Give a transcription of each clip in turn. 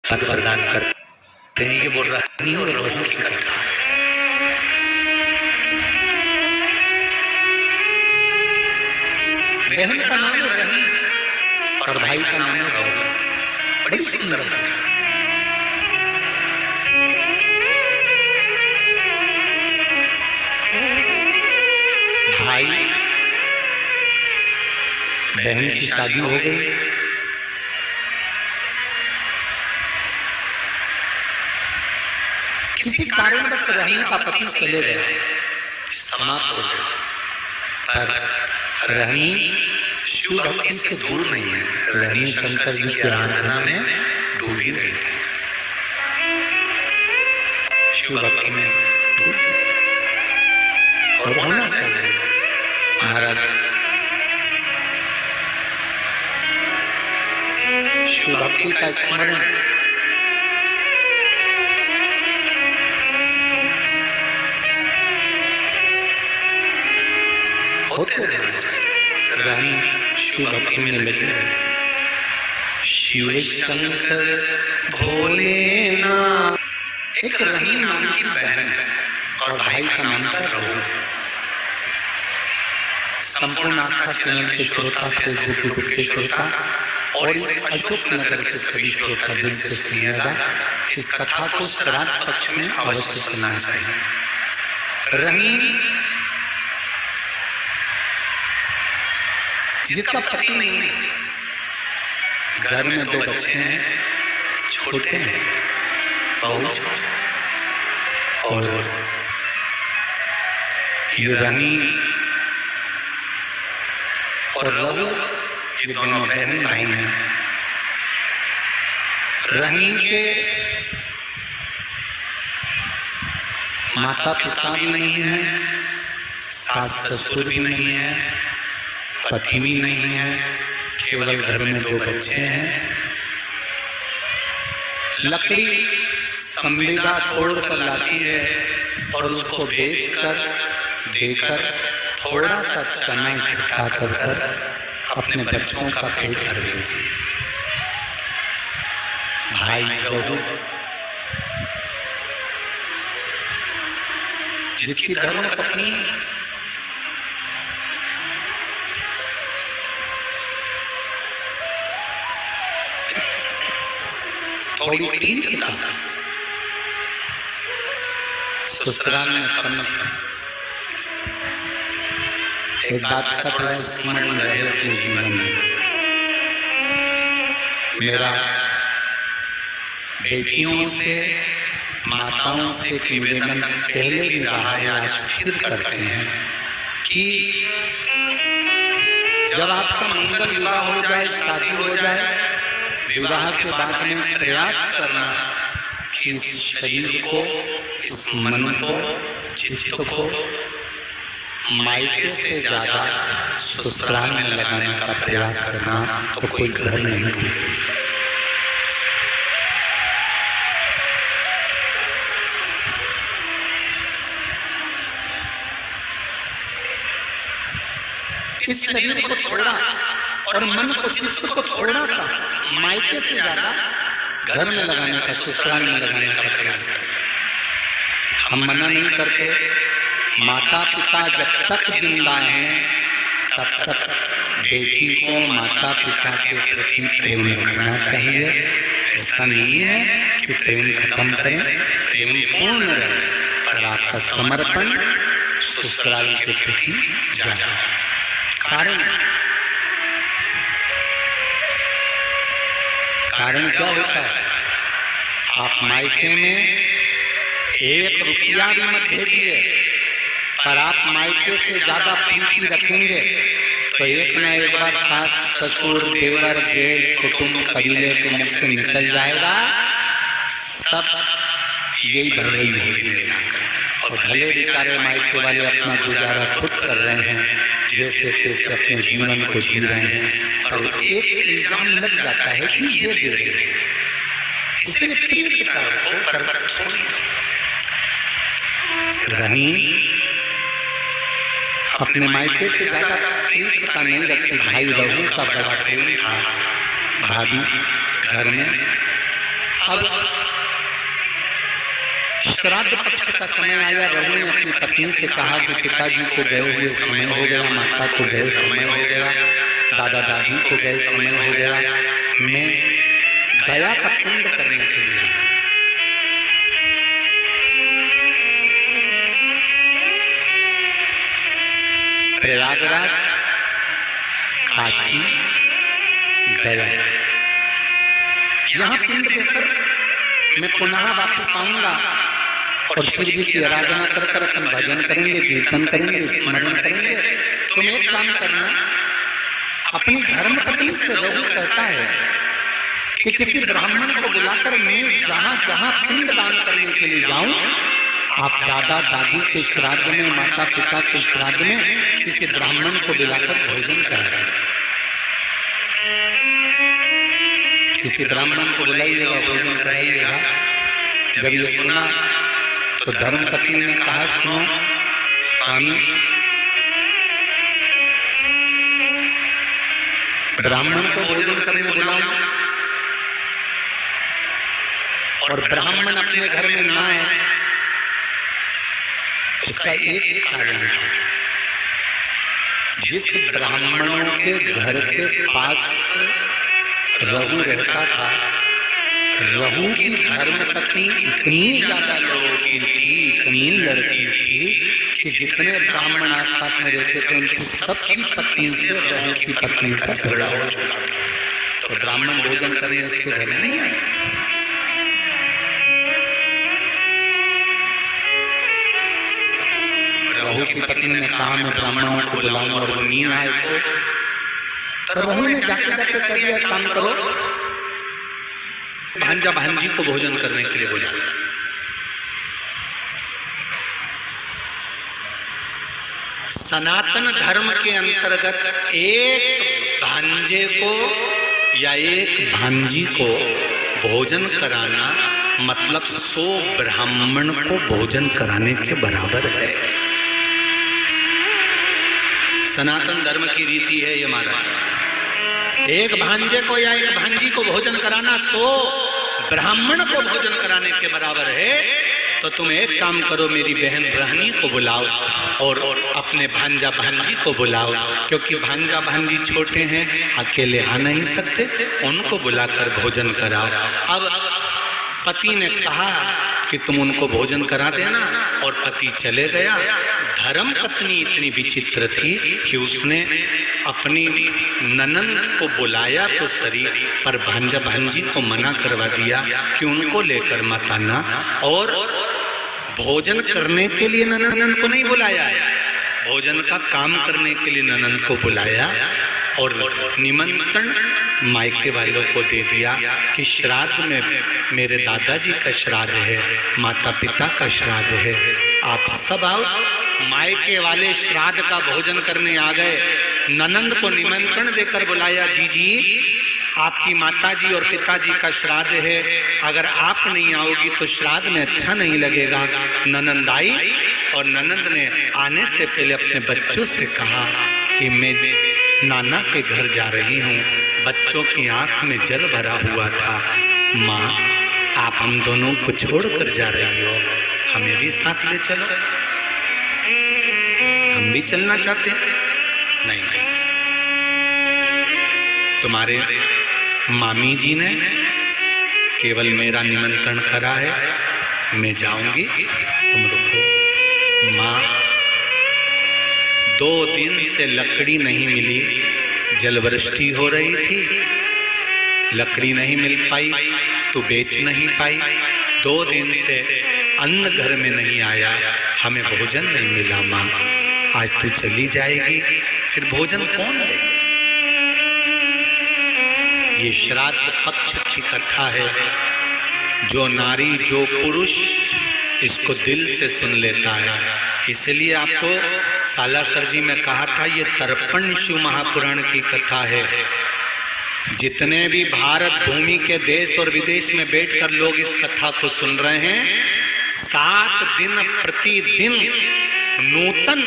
प्रदान करते हैं कि वो रहनी और रहू की कथा है। बहन का नाम है रहनी और भाई का नाम है रहू। बड़ी सुंदर कथा। भाई बहन की शादी हो गई। किसी कारणवश रहनी का पति चले गए, समाप्त हो गए। पर रहनी शिव भक्ति से दूर नहीं है। रहनी शंकर जी की आराधना में डूबी रही थी, शिव भक्ति में डूबी। और होना चाहिए महाराज। शिव भक्ति का स्मरण होते रहना चाहिए। रानी शिव भक्ति में लगी रहती। शिव शंकर भोलेनाथ। एक रहनी नाम की बहन और भाई का नाम था रहू। संपूर्ण आस्था चैनल के श्रोता, फेसबुक ग्रुप के श्रोता और इस अशोक नगर के सभी श्रोता दिल से सुनिएगा। इस कथा को श्राद्ध पक्ष में अवश्य सुनना चाहिए। रहनी जिसका पति नहीं है, घर में दो बच्चे हैं, छोटे हैं, बहुत छोटे, और ये रहनी और रहू ये दोनों बहन भाई हैं। रहनी के माता पिता भी नहीं है, सास ससुर भी नहीं है, पति भी नहीं है, केवल घर में दो बच्चे हैं। लकड़ी संविदा तोड़ कर लाती है और उसको बेचकर देकर थोड़ा सा चना इकट्ठा कर अपने बच्चों का पेट भर देती है। भाई रहू जिसकी धर्म पत्नी थोड़ी टीन थी, ससुराल में कम थी। एक बात का थोड़ा स्मरण रहे अपने जीवन में। मेरा बेटियों से, माताओं से एक निवेदन पहले भी रहा है, आज फिर करते हैं कि जब आपका मंगल विवाह हो जाए, शादी हो जाए, विवाह के बाद में प्रयास करना कि इस शरीर को, इस मन को, चित्त को मायके से ज्यादा ससुराल में लगाने का प्रयास करना, तो कोई घर नहीं टूटेगा। इस शरीर को थोड़ा और मन को, चित्त को थोड़ा सा मायके से ज्यादा घर में लगाने का, ससुराल में लगाने का प्रयास करते। हम मना नहीं करते। माता पिता जब तक जिंदा हैं तब तक बेटी को माता पिता के प्रति प्रेम रखना चाहिए। ऐसा नहीं है कि प्रेम खत्म करें, प्रेम पूर्ण रहे, पर आपका समर्पण ससुराल के प्रति ज्यादा। कारण क्या होता है? आप मायके में 1 रुपया भी मत भेजिए, पर आप मायके से ज्यादा प्रीति रखेंगे तो एक न एक बार सास ससुर देवर जेठ कुटुंब कबीले के मुख से निकल जाएगा। सब यही भरवई होगी। और भले बेचारे मायके वाले अपना गुजारा खुद कर रहे हैं, जैसे तैसे अपने जीवन को जी रहे हैं, और एक इल्जाम लग जाता है कि ये दे रहे हैं, इसलिए प्रिय की तरफ को पर थोड़ी रहनी अपने मायके से ज्यादा प्रीति नहीं रखती। भाई रहू का बड़ा प्रेम था। भाभी घर में अब श्राद्ध पक्ष का समय आया। बहू ने अपनी पत्नी से कहा कि पिताजी को गए हुए समय हो गया, माता को गए समय हो गया, दादा दादी को गए समय हो गया, मैं गया का पिंड करने के लिए प्रयागराज, काशी गया। यहाँ पिंड देकर मैं पुनः वापस आऊंगा और शिव जी की आराधना कर कर अपन भजन करेंगे, कीर्तन करेंगे, स्मरण करेंगे। तुम एक काम करना, अपनी धर्म पत्नी से जरूर कहता है कि किसी ब्राह्मण को बुलाकर मैं जहाँ जहाँ पिंड दान करने के लिए जाऊं, आप दादा दादी के श्राद्ध में, माता पिता के श्राद्ध में किसी ब्राह्मण को बुलाकर भोजन कराएं। किसी ब्राह्मण को बुलाइएगा, भोजन कराइएगा। जब ये सुना तो धर्मपत्नी ने कहा, सुनो स्वामी, ब्राह्मण को भोजन करने बुलाऊं और ब्राह्मण अपने घर में ना आए, उसका एक कारण था। जिस ब्राह्मणों के घर के पास रहू रहता था, रहू की धर्मपत्नी इतनी ज्यादा लोगों की थी, इतनी लड़की थी कि जितने ब्राह्मण आसपास में रहते थे उनकी सबकी पत्नी से रहू की पत्नी का झगड़ा हो चुका था। तो ब्राह्मण भोजन करने उसके घर में नहीं आए। रहू की पत्नी ने कहा, मैं ब्राह्मणों को बुलाऊंगा, और वो नहीं आए तो रहू ने जाके जाके कर दिया, काम करो, भांजा भांजी को भोजन करने के लिए बोला। सनातन धर्म के अंतर्गत एक भांजे को या एक भांजी को भोजन कराना मतलब 100 ब्राह्मण को भोजन कराने के बराबर है। सनातन धर्म की रीति है ये महाराज। एक भांजे को या एक भांजी को भोजन कराना 100 ब्राह्मण को भोजन कराने के बराबर है। तो तुम एक काम करो, मेरी बहन बहनी को बुलाओ और अपने भांजा भांजी को बुलाओ, क्योंकि भांजा भांजी छोटे हैं, अकेले आ नहीं सकते, उनको बुलाकर भोजन कराओ। अब पति ने कहा कि तुम उनको भोजन करा देना, और पति चले गया। धर्म पत्नी इतनी विचित्र थी कि उसने अपनी ननंद को बुलाया तो सही, पर भांजा भांजी को मना करवा दिया कि उनको लेकर मत आना, और भोजन करने के लिए ननंद को नहीं बुलाया, भोजन का काम करने के लिए ननंद को बुलाया, और निमंत्रण मायके वालों को दे दिया कि श्राद्ध में मेरे दादाजी का श्राद्ध है, माता पिता का श्राद्ध है, आप सब आओ। मायके वाले श्राद्ध का भोजन करने आ गए। ननंद को निमंत्रण देकर बुलाया, जीजी आपकी माताजी और पिताजी का श्राद्ध है, अगर आप नहीं आओगी तो श्राद्ध में अच्छा नहीं लगेगा। ननंद आई और ननंद ने आने से पहले अपने बच्चों से कहा कि मैं नाना के घर जा रही हूँ। बच्चों की आंख में जल भरा हुआ था। माँ, आप हम दोनों को छोड़कर जा रही हो, हमें भी साथ ले चलो, हम भी चलना चाहते हैं। नहीं नहीं, तुम्हारे मामी जी ने केवल मेरा निमंत्रण करा है, मैं जाऊंगी, तुम रुको। माँ, 2 दिन से लकड़ी नहीं मिली, जलवृष्टि हो रही थी, लकड़ी नहीं मिल पाई तो बेच नहीं पाई। 2 दिन से अन्न घर में नहीं आया, हमें भोजन नहीं मिला। माँ, आज तो चली जाएगी, फिर भोजन कौन दे? ये श्राद्ध पक्ष की कथा है। जो नारी जो पुरुष इसको दिल से सुन लेता है, इसलिए आपको सालासर जी में कहा था, ये तर्पण शिव महापुराण की कथा है। जितने भी भारत भूमि के देश और विदेश में बैठकर लोग इस कथा को सुन रहे हैं, 7 दिन प्रतिदिन नूतन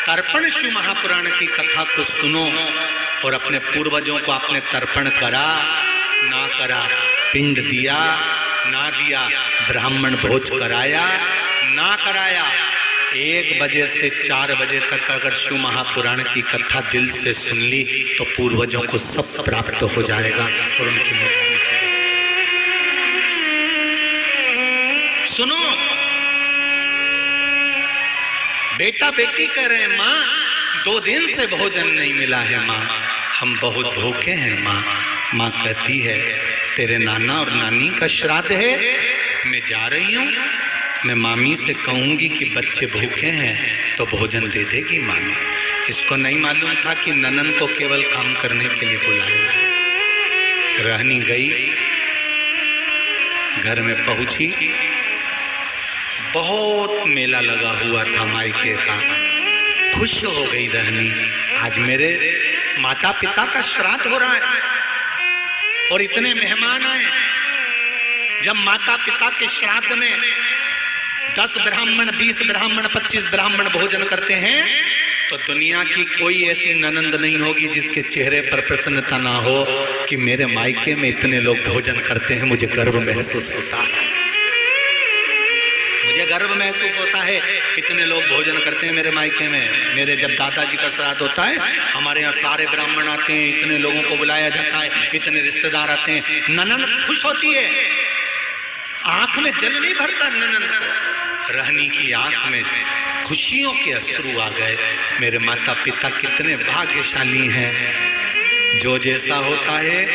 तर्पण शिव महापुराण की कथा को सुनो और अपने पूर्वजों को आपने तर्पण करा ना करा, पिंड दिया ना दिया, ब्राह्मण भोज कराया ना कराया, 1 बजे से 4 बजे तक अगर शिव महापुराण की कथा दिल से सुन ली तो पूर्वजों को सब प्राप्त हो जाएगा। और उनकी सुनो, बेटा बेटी कह रहे हैं माँ 2 दिन से भोजन नहीं मिला है माँ, हम बहुत भूखे हैं माँ। माँ कहती है तेरे नाना और नानी का श्राद्ध है, मैं जा रही हूँ, मैं मामी से कहूँगी कि बच्चे भूखे हैं तो भोजन दे देगी मामी। इसको नहीं मालूम था कि ननन को केवल काम करने के लिए बुलाया। रहनी गई, घर में पहुंची, बहुत मेला लगा हुआ था मायके का, खुश हो गई रहनी, आज मेरे माता पिता का श्राद्ध हो रहा है और इतने मेहमान आए। जब माता पिता के श्राद्ध में 10 ब्राह्मण, 20 ब्राह्मण, 25 ब्राह्मण भोजन करते हैं तो दुनिया की कोई ऐसी ननंद नहीं होगी जिसके चेहरे पर प्रसन्नता ना हो कि मेरे मायके में इतने लोग भोजन करते हैं, मुझे गर्व महसूस होता है, मुझे गर्व महसूस होता है इतने लोग भोजन करते हैं मेरे मायके में। मेरे जब दादाजी का श्राद्ध होता है हमारे यहाँ सारे ब्राह्मण आते हैं, इतने लोगों को बुलाया जाता है, इतने रिश्तेदार आते हैं, ननंद खुश होती है, आंख में जल नहीं भरता ननंद को। रहनी की आंख में खुशियों के अश्रु आ गए। मेरे माता पिता कितने भाग्यशाली हैं, जो जैसा होता है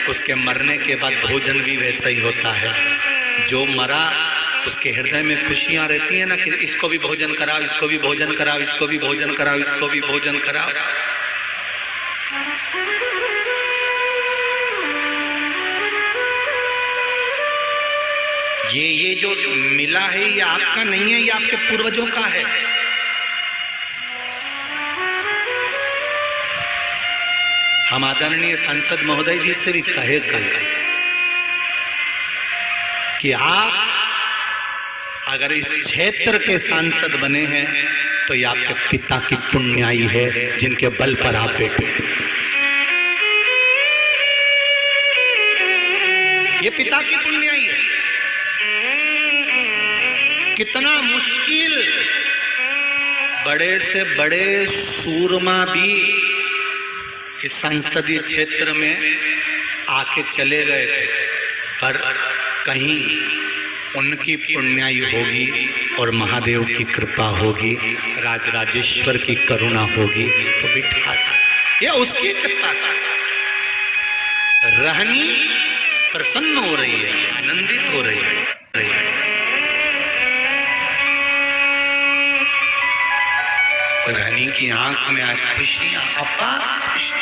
उसके मरने के बाद भोजन भी वैसा ही होता है। जो मरा उसके हृदय में खुशियां रहती है ना कि इसको भी भोजन कराओ, इसको भी भोजन कराओ, इसको भी भोजन कराओ, इसको भी भोजन कराओ। ये जो मिला है ये आपका नहीं है, ये आपके पूर्वजों का है। हम आदरणीय सांसद महोदय जी से भी कहे कल कि आप अगर इस क्षेत्र के सांसद बने हैं तो ये आपके पिता की पुण्याई है जिनके बल पर आप बैठे हैं। ये पिता की पुण्याई है। कितना मुश्किल, बड़े से बड़े सूरमा भी इस संसदीय क्षेत्र में आके चले गए थे, पर कहीं उनकी पुण्याई होगी और महादेव की कृपा होगी, राजराजेश्वर की करुणा होगी तो बिठा, ये उसकी कृपा से रहनी प्रसन्न हो रही है, आनंदित हो रही है। रहनी की आंख में आज खुशियां, अपार खुशी,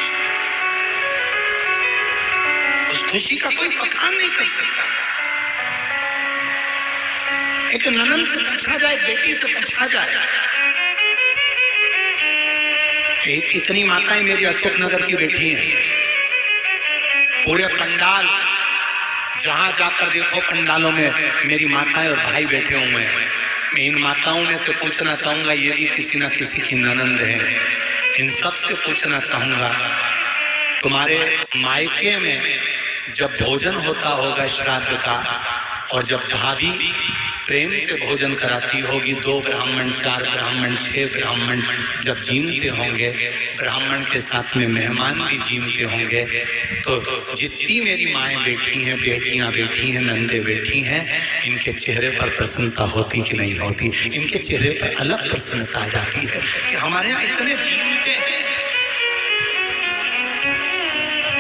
उस खुशी का कोई बखान नहीं कर सकता। एक ननन से पूछा जाए, बेटी से पूछा जाए, इतनी माताएं मेरी अशोकनगर की बेटी हैं, पूरे पंडाल जहां जाकर देखो पंडालों में मेरी माताएं और भाई बैठे हुए हैं। मैं इन माताओं में से पूछना चाहूंगा, ये भी किसी न किसी की ननंद है, इन सब से पूछना चाहूंगा तुम्हारे मायके में जब भोजन होता होगा श्राद्ध का, और जब भाभी प्रेम से भोजन कराती होगी, 2 ब्राह्मण, 4 ब्राह्मण, 6 ब्राह्मण जब जीमते होंगे, ब्राह्मण के साथ में मेहमान भी जीमते होंगे, तो जितनी मेरी माएँ बैठी हैं, बेटियां बैठी हैं, नंदे बैठी हैं, इनके चेहरे पर प्रसन्नता होती कि नहीं होती? इनके चेहरे पर अलग प्रसन्नता आ जाती है कि हमारे यहाँ इतने जीमते हैं।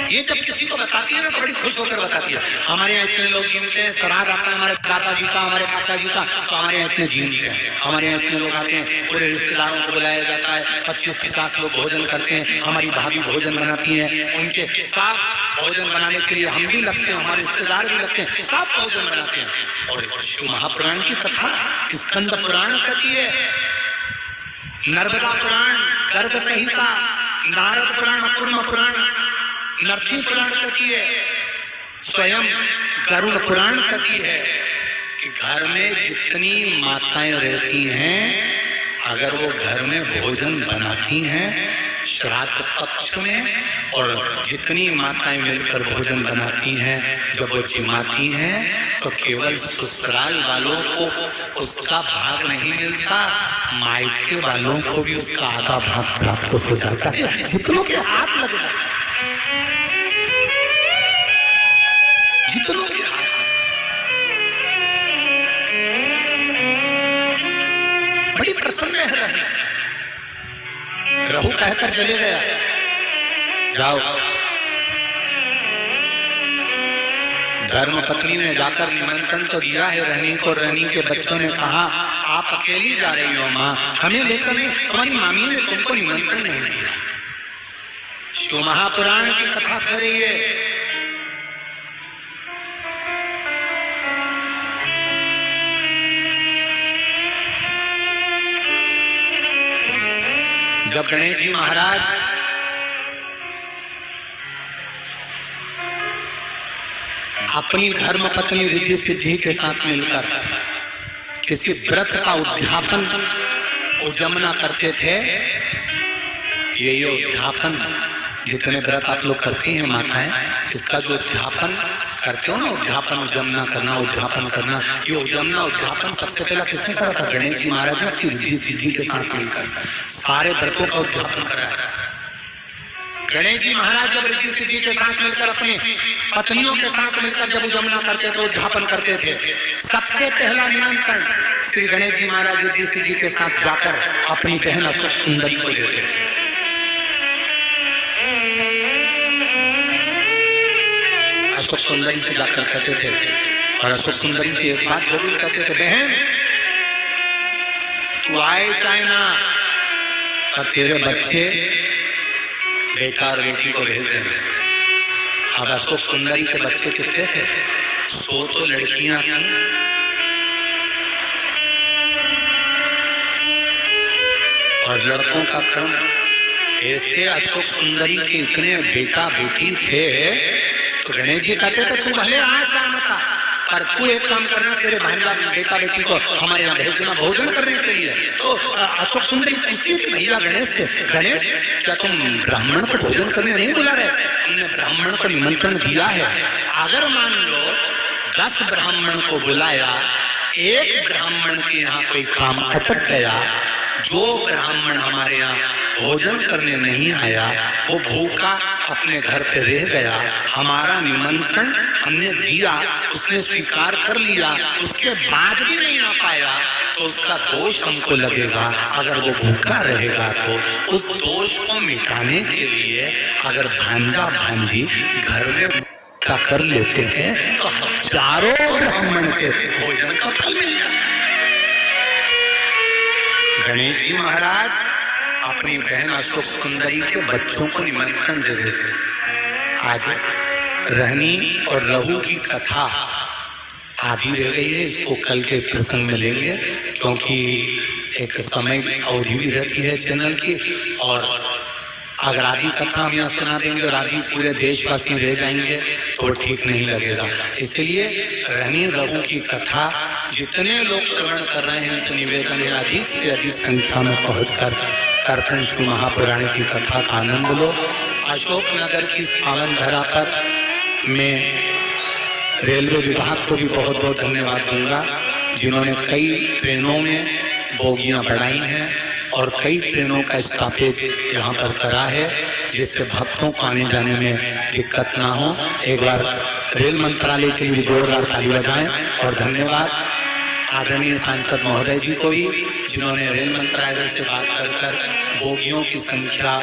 ये जब किसी को बताती है ना तो बड़ी खुश होकर बताती है, हमारे यहाँ इतने लोग जीमते हैं, श्राद्ध आता है हमारे दादाजी का, हमारे काकाजी का, तो हमारे यहाँ इतने जीमते हैं, हमारे यहाँ इतने लोग आते हैं, पूरे रिश्तेदारों को बुलाया जाता है, 25-50 लोग भोजन करते हैं, हमारी भाभी भोजन बनाती हैं, उनके साथ भोजन बनाने के लिए हम भी लगते हैं, हमारे रिश्तेदार भी लगते हैं, सब भोजन बनाते हैं। और शिव महापुराण की कथा स्कंद पुराण कहती है, नर्मदा पुराण, गर्ग संहिता, नारद पुराण, कूर्म पुराण, नरसिंह पुराण कहती है, स्वयं गरुड़ पुराण कहती है कि घर में जितनी माताएं रहती हैं, अगर वो घर में भोजन बनाती हैं श्राद्ध पक्ष में, और जितनी माताएं मिलकर भोजन बनाती हैं जब वो जिमाती हैं तो केवल ससुराल वालों को उसका भाग नहीं मिलता, मायके वालों को भी उसका आधा भाग प्राप्त हो जाता है। जितनों के हाथ लग जाता है, जितनों के हाथ, बड़ी प्रसन्न है। रहू कहकर चले गया, जाओ। धर्म पत्नी ने जाकर निमंत्रण तो दिया है रहनी को, रहनी के बच्चों ने कहा आप अकेली जा रही हो माँ, हमें लेकर नहीं, तुम्हारी मामी ने तुमको निमंत्रण नहीं दिया। शिव महापुराण की कथा कर रही है। जब गणेश जी महाराज अपनी धर्म पत्नी रिद्धि सिद्धि के साथ मिलकर किसी व्रत का उद्यापन उजमना करते थे, ये उद्यापन जितने व्रत आप लोग करती हैं माताएं, इसका जो उद्यापन करते हो ना, उद्यापन उजमना करना, उद्यापन करना, ये उजमना उद्यापन सबसे पहला किसने करा था? गणेश जी महाराज ने अपनी रिद्धि सिद्धि के साथ मिलकर सारे व्रतों का उद्यापन कराया। गणेश जी महाराज जब रिद्धि सिद्धि के साथ मिलकर अपनी पत्नियों के साथ मिलकर जब उजमना करते थे, उद्यापन करते थे, सबसे पहला निमंत्रण श्री गणेश जी महाराज रिद्धि सिद्धि के साथ जाकर अपनी बहन अशोक सुंदरी को देते थे। अशोक सुंदरी से जाकर कहते थे, और अशोक सुंदरी से एक बात जरूर कहते थे, बहन तू आए चाहे ना, तो तेरे बच्चे बेटा और बेटी को भेज देंगे। अब अशोक सुंदरी के बच्चे कितने थे? 100 तो लड़कियां थी, और लड़कों का क्रम ऐसे अशोक सुंदरी के इतने बेटा बेटी थे, तो गणेश जी कहते थे तू भले आ चाहता, पर तू एक काम करना, तेरे भांजा बेटा बेटी को हमारे यहाँ भेज देना भोजन करने के लिए। तो अशोक सुंदरी पूछती थी भैया गणेश से, गणेश क्या तुम ब्राह्मण को भोजन करने नहीं बुला रहे? हमने ब्राह्मण को निमंत्रण दिया है, अगर मान लो 10 ब्राह्मण को बुलाया, एक ब्राह्मण के यहाँ कोई काम अटक गया, जो ब्राह्मण हमारे यहाँ भोजन करने नहीं आया वो भूखा अपने घर पे रह गया, हमारा निमंत्रण हमने दिया, उसने स्वीकार कर लिया, उसके बाद भी नहीं आ पाया, तो उसका दोष हमको लगेगा। अगर वो भूखा रहेगा तो उस दोष को मिटाने के लिए अगर भांजा भांजी घर में कर लेते हैं तो हजारों ब्राह्मण के भोजन का फल मिल जाता है। गणेश जी महाराज अपनी बहन अशोक सुंदरी के बच्चों को निमंत्रण दे देते। आज रहनी और रहू की कथा आधी रह गई है, इसको कल के प्रसंग में लेंगे, क्योंकि एक समय अवधि भी रहती है चैनल की, और अगर आधी कथा हम यहाँ सुना देंगे और आधी पूरे देशवासी रह जाएंगे तो ठीक नहीं लगेगा। इसलिए रहनी रहू की कथा जितने लोग श्रवण कर रहे हैं उनसे निवेदन है अधिक से अधिक संख्या में पहुंचकर दर्पण श्री महापुराण की कथा का आनंद लो। अशोकनगर की इस पावन धरा पर मैं रेलवे विभाग को भी बहुत बहुत धन्यवाद दूंगा, जिन्होंने कई ट्रेनों में बोगियां बढ़ाई हैं और कई ट्रेनों का स्टॉपेज यहाँ पर करा है, जिससे भक्तों को आने जाने में दिक्कत ना हो। एक बार रेल मंत्रालय के लिए जोरदार ताली बजाएं। और धन्यवाद आदरणीय सांसद महोदय जी को भी, जिन्होंने रेल मंत्रालय से बात कर बोगियों की संख्या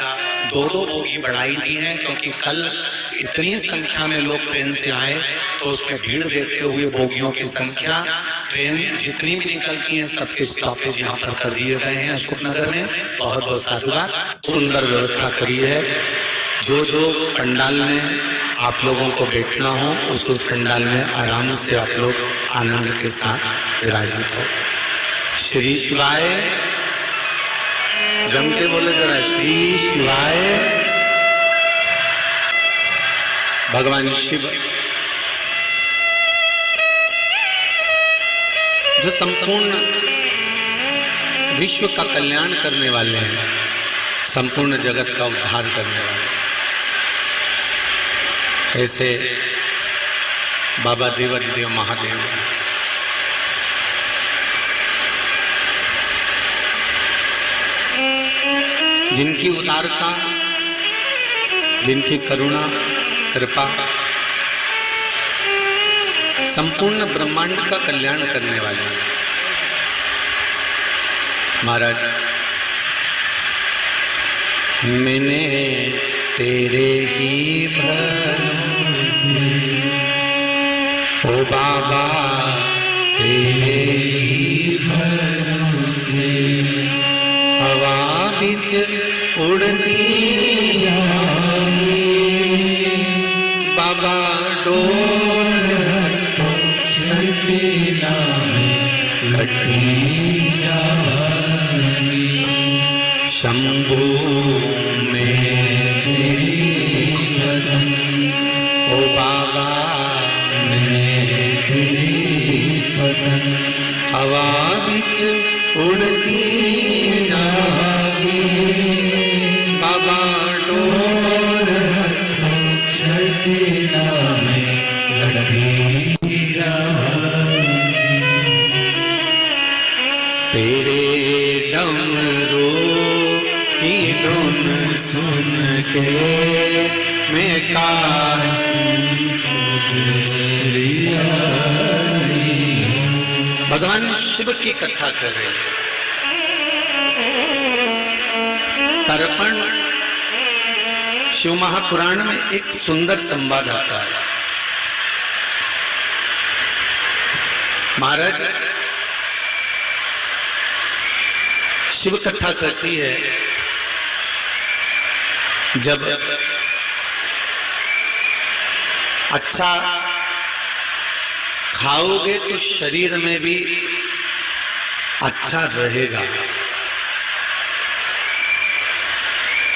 2-2 बोगी बढ़ाई दी है, क्योंकि कल इतनी संख्या में लोग ट्रेन से आए तो उसमें भीड़ देखते हुए बोगियों की संख्या, ट्रेन जितनी भी निकलती हैं सबके स्टॉपेज यहाँ पर कर दिए गए हैं अशोकनगर में। बहुत बहुत साधुवाद, सुंदर व्यवस्था करी है। जो पंडाल में आप लोगों को बैठना हो उस पंडाल में आराम से आप लोग आनंद के साथ विराजित हो। श्री शिवाय, जम के बोले जरा, श्री शिवाय। भगवान शिव जो संपूर्ण विश्व का कल्याण करने वाले हैं, संपूर्ण जगत का उद्धार करने वाले। ऐसे बाबा देवाधिदेव महादेव जिनकी उदारता, जिनकी करुणा कृपा संपूर्ण ब्रह्मांड का कल्याण करने वाले हैं। महाराज, मैंने तेरे ही भरोसे, ओ बाबा तेरे ही भरोसे, हवा बिच उड़ती बाबा डोर छड़ना घटी जानी, शंभू में तेरी लगन, ओ बाबा में तेरी लगन, हवा बिच उड़ती जागी बाबा डोर छड़ना में घटी जानी, तेरे डमरू की धुन सुन के मैं काशी भगवान शिव की कथा कर रहे हैं। तर्पण शिव महापुराण में एक सुंदर संवाद आता है। महाराज, शिव कथा करती है जब अच्छा खाओगे तो शरीर में भी अच्छा रहेगा।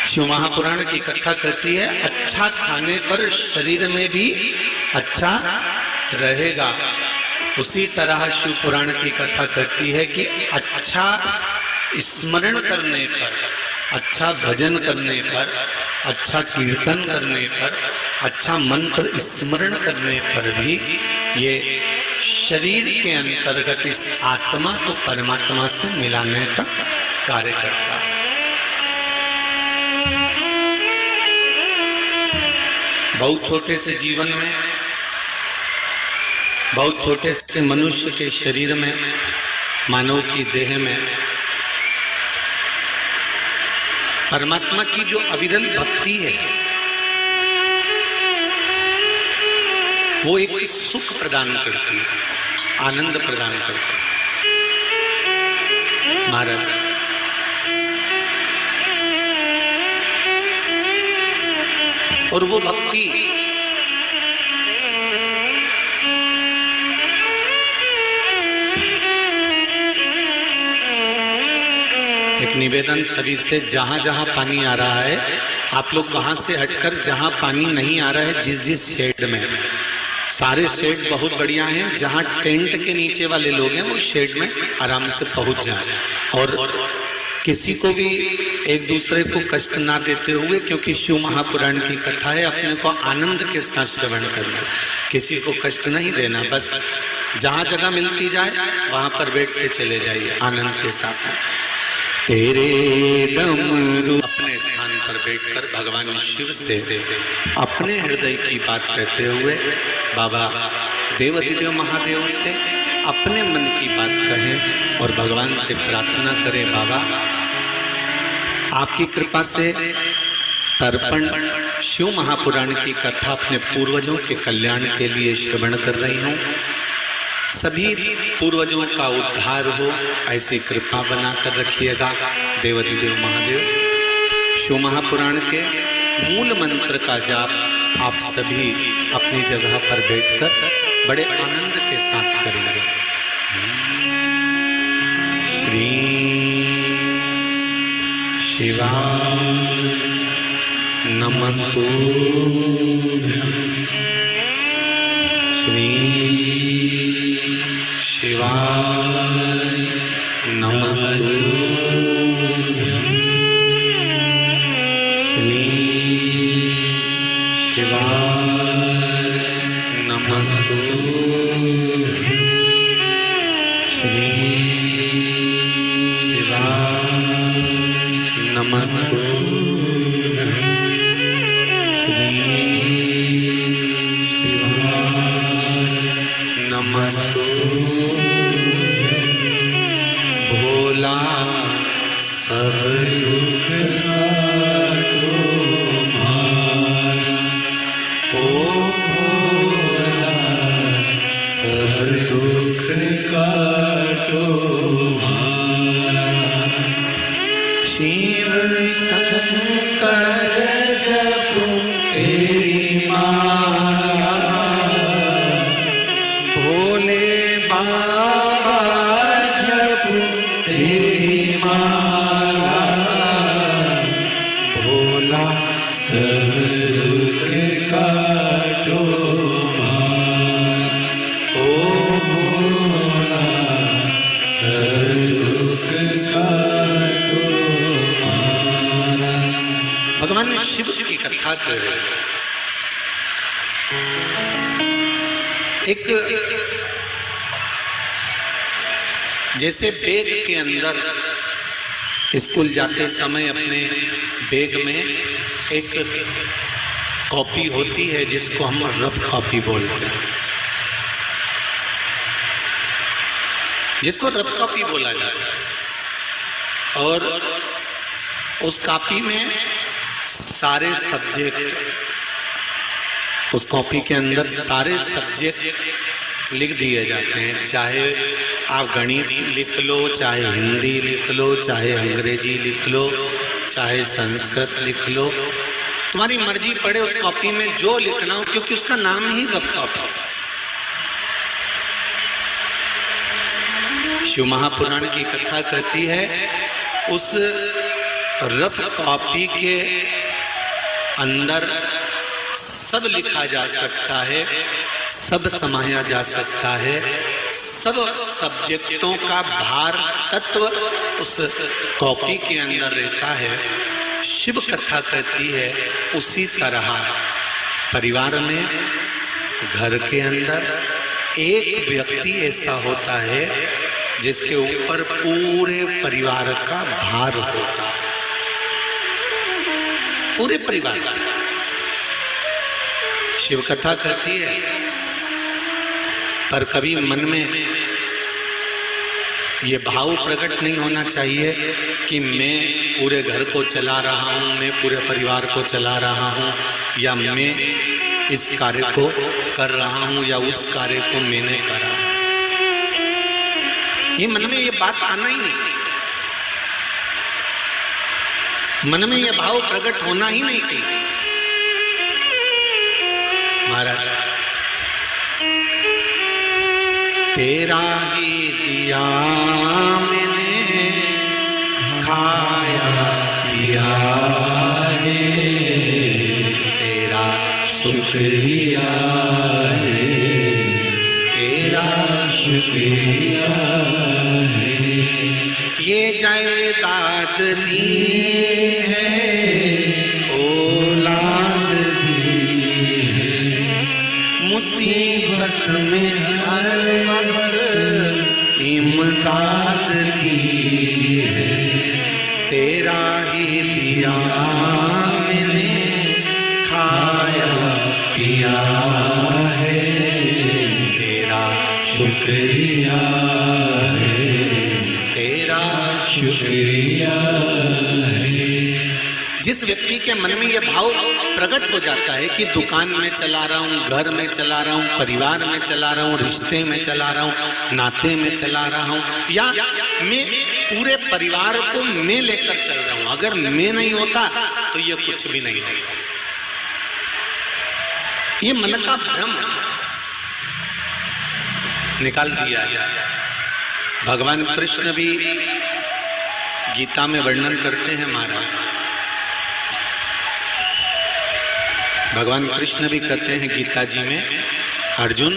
शिव महापुराण की कथा करती है अच्छा खाने पर शरीर में भी अच्छा रहेगा। उसी तरह शिव पुराण की कथा करती है कि अच्छा स्मरण करने पर, अच्छा भजन करने पर, अच्छा कीर्तन करने पर, अच्छा मंत्र स्मरण करने पर भी ये शरीर के अंतर्गत इस आत्मा को परमात्मा से मिलाने का कार्य करता है। बहुत छोटे से जीवन में, बहुत छोटे से मनुष्य के शरीर में, मानव की देह में परमात्मा की जो अविरल भक्ति है वो एक सुख प्रदान करती है, आनंद प्रदान करती है। महाराज, और वो भक्ति एक निवेदन सभी से, जहां जहां पानी आ रहा है आप लोग वहां से हटकर, जहां पानी नहीं आ रहा है जिस जिस शेड में, सारे शेड बहुत बढ़िया हैं, जहां टेंट के नीचे वाले लोग हैं वो शेड में आराम से पहुंच जाए और किसी को भी एक दूसरे को कष्ट ना देते हुए, क्योंकि शिव महापुराण की कथा है, अपने को आनंद के साथ श्रवण करना, किसी को कष्ट नहीं देना, बस जहां जगह मिलती जाए वहां पर बैठ के चले जाइए आनंद के साथ। तेरे डमरू, अपने स्थान पर बैठकर भगवान शिव से अपने हृदय की बात कहते हुए बाबा देवाधिदेव महादेव से अपने मन की बात कहें और भगवान से प्रार्थना करें, बाबा आपकी कृपा से तर्पण शिव महापुराण की कथा अपने पूर्वजों के कल्याण के लिए श्रवण कर रही हूँ, सभी पूर्वजों का उद्धार हो ऐसी कृपा बनाकर रखिएगा। देवाधिदेव महादेव, शिव महापुराण के मूल मंत्र का जाप आप सभी अपनी जगह पर बैठकर बड़े आनंद के साथ करेंगे। श्री शिवाय नमस्तुभ्यं, श्री शिवाय नमस्तुभ्यं, श्री शिवाय नमस्तुभ्यं। श्री शिवाय नमस्तुभ्यं। भोला सब दुख काटो मारा। ओ भोला सब दुख काटो मारा। शिव शंकर जपो तेरी माला। भोले बाबा जपो तेरी माला। भोला सब दुख काटो मारा। ओ भोला सब दुख काटो मारा। भगवान शिव की कथा कर रहे हैं। एक जैसे बैग के अंदर स्कूल जाते समय अपने बैग में एक कॉपी होती है जिसको हम रफ कॉपी बोलते हैं, जिसको रफ कॉपी बोला जाता है। और उस कॉपी में सारे सब्जेक्ट, उस कॉपी के अंदर सारे सब्जेक्ट लिख दिए जाते हैं। चाहे आप गणित लिख लो, चाहे हिंदी लिख लो, चाहे अंग्रेजी लिख लो, चाहे संस्कृत लिख लो, तुम्हारी मर्जी पड़े उस कॉपी में जो लिखना हो, क्योंकि उसका नाम ही रफ कॉपी। शिव महापुराण की कथा कहती है उस रफ कॉपी के अंदर सब लिखा जा सकता है, सब समाया जा सकता है, सब सब्जेक्टों का भार तत्व उस कॉपी के अंदर रहता है। शिव कथा कहती है उसी तरह परिवार में, घर के अंदर एक व्यक्ति ऐसा होता है जिसके ऊपर पूरे परिवार का भार होता है, पूरे परिवार का। शिव कथा कहती है पर कभी मन में ये भाव प्रकट नहीं होना चाहिए कि मैं पूरे घर को चला रहा हूँ, मैं पूरे परिवार को चला रहा हूँ, या मैं इस कार्य को कर रहा हूँ या उस कार्य को मैंने करा। ये मन में ये बात आना ही नहीं, मन में ये भाव प्रकट होना ही नहीं चाहिए। महाराज तेरा ही दिया मैंने खाया पिया है, तेरा शुक्रिया है, तेरा शुक्रिया है। ये जायदाद दी है, औलाद दी है, मुसीबत में हर वक्त इमदाद दी है। तेरा ही दिया मैंने खाया पिया है, तेरा शुक्रिया है, तेरा शुक्रिया है। जिस व्यक्ति के मन में यह भाव प्रकट हो जाता है कि दुकान में चला रहा हूँ, घर में चला रहा हूँ, परिवार में चला रहा हूँ, रिश्ते में चला रहा हूँ, नाते में चला रहा हूँ, या मैं पूरे परिवार को मैं लेकर चल रहा हूँ, अगर मैं नहीं होता तो ये कुछ भी नहीं होता। ये मन का भ्रम निकाल दिया जाए। भगवान कृष्ण भी गीता में वर्णन करते हैं महाराज, भगवान कृष्ण भी कहते हैं गीता जी में, अर्जुन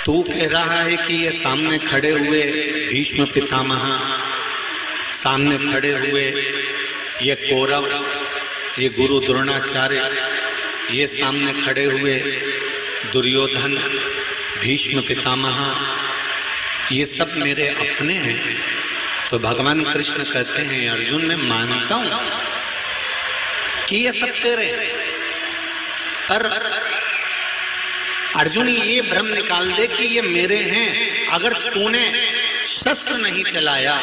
तू कह रहा है कि ये सामने खड़े हुए भीष्म पितामह, सामने खड़े हुए ये कौरव, ये गुरु द्रोणाचार्य, ये सामने खड़े हुए दुर्योधन, भीष्म पितामह, ये सब मेरे अपने हैं। तो भगवान कृष्ण कहते हैं अर्जुन मैं मानता हूं कि ये सब तेरे हैं, पर अर्जुन ये भ्रम निकाल दे कि ये मेरे हैं। अगर तूने शस्त्र नहीं चलाया,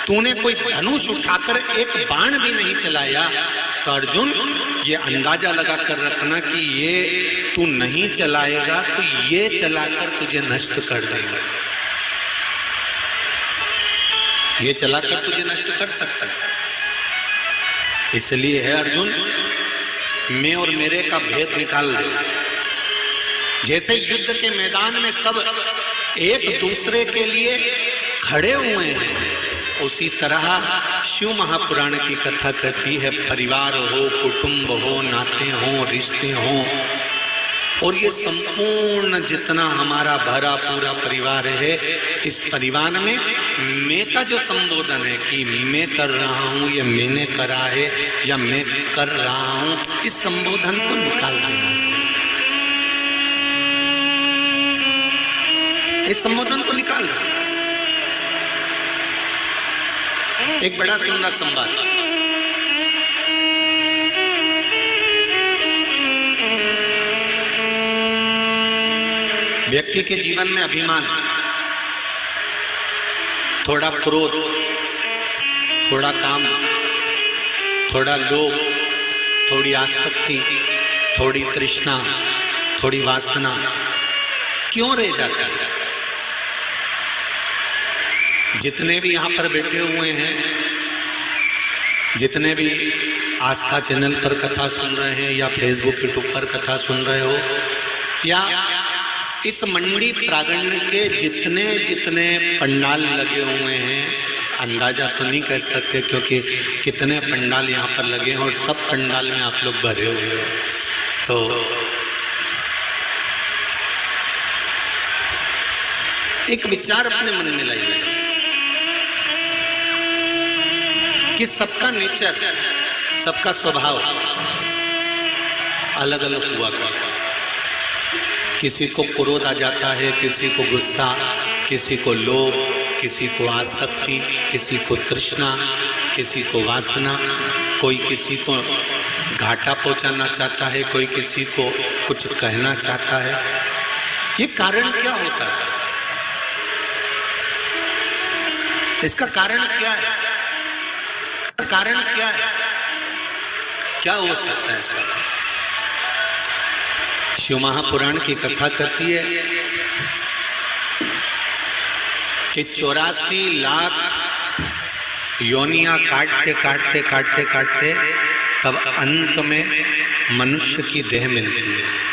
तूने कोई धनुष उठाकर एक बाण भी नहीं चलाया, तो अर्जुन ये अंदाजा लगा कर रखना कि ये तू नहीं चलाएगा तो ये चलाकर तुझे नष्ट कर देगा, ये चलाकर तुझे नष्ट कर सकता है। इसलिए है अर्जुन, मैं और मेरे का भेद निकाल दे। जैसे युद्ध के मैदान में सब एक दूसरे के लिए खड़े हुए हैं, उसी तरह शिव महापुराण की कथा कहती है परिवार हो, कुटुंब हो, नाते हो, रिश्ते हो, और ये संपूर्ण जितना हमारा भरा पूरा परिवार है, इस परिवार में मैं का जो संबोधन है कि मैं कर रहा हूँ, या मैंने करा है, या मैं कर रहा हूँ, इस संबोधन को निकाल देना चाहिए। इस संबोधन को निकाल दो। एक बड़ा सुंदर संवाद, व्यक्ति के जीवन में अभिमान, थोड़ा क्रोध, थोड़ा काम, थोड़ा लोभ, थोड़ी आसक्ति, थोड़ी तृष्णा, थोड़ी वासना क्यों रह जाता है? जितने भी यहाँ पर बैठे हुए हैं, जितने भी आस्था चैनल पर कथा सुन रहे हैं, या फेसबुक यूट्यूब पर कथा सुन रहे हो, या इस मंडी प्रांगण के जितने जितने पंडाल लगे हुए हैं, अंदाजा तो नहीं कर सकते क्योंकि कितने पंडाल यहाँ पर लगे हैं और सब पंडाल में आप लोग भरे हुए हो। तो एक विचार अपने मन में लाइए कि सबका नेचर, सबका स्वभाव अलग अलग हुआ करता। किसी को क्रोध आ जाता है, किसी को गुस्सा, किसी को लोभ, किसी को आसक्ति, किसी को तृष्णा, किसी को वासना, कोई किसी को घाटा पहुंचाना चाहता है, कोई किसी को कुछ कहना चाहता है। ये कारण क्या होता है? इसका कारण क्या है? कारण क्या है? क्या हो सकता है इसका? शिव महापुराण की कथा कहती है कि 84 लाख योनियां काटते काटते काटते काटते तब अंत में मनुष्य की देह मिलती है।